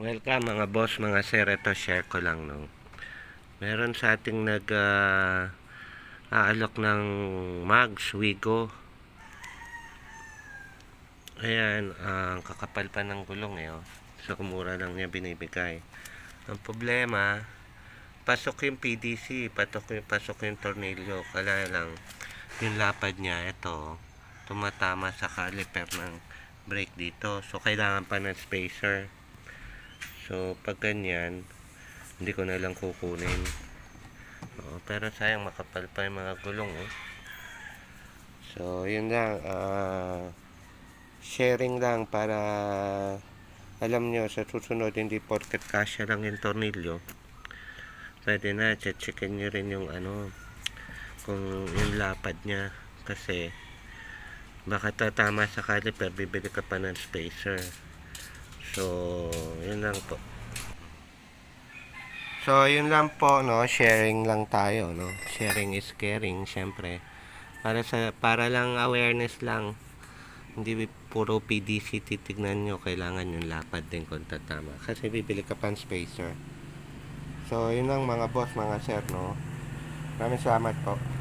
Welcome mga boss, mga sir. Ito share ko lang, no. Meron sa ating aalok ng mags, Wigo. Ayan, ang kakapal pa ng gulong oh. So kumura lang niya binibigay. Ang problema, pasok yung PDC, pasok yung tornilyo. Kaya lang, yung lapad niya, ito, tumatama sa caliper ng brake dito. So kailangan pa ng spacer. So pag ganyan, hindi ko na lang kukunin. Pero sayang, makapal pa yung mga gulong So yun lang, sharing lang para alam nyo sa susunod, hindi porket kasya lang yung tornilyo, pwede na checkin nyo rin yung kung yung lapad nya, kasi baka tatama sa caliper, bibili ka pa ng spacer. So yun lang po. So, yun lang po, no? Sharing lang tayo, no? Sharing is caring, syempre. Para lang awareness lang. Hindi puro PDC titignan nyo. Kailangan yung lapad din kung tatama. Kasi bibili ka pan spacer. So, yun lang mga boss, mga sir, no? Maraming salamat po.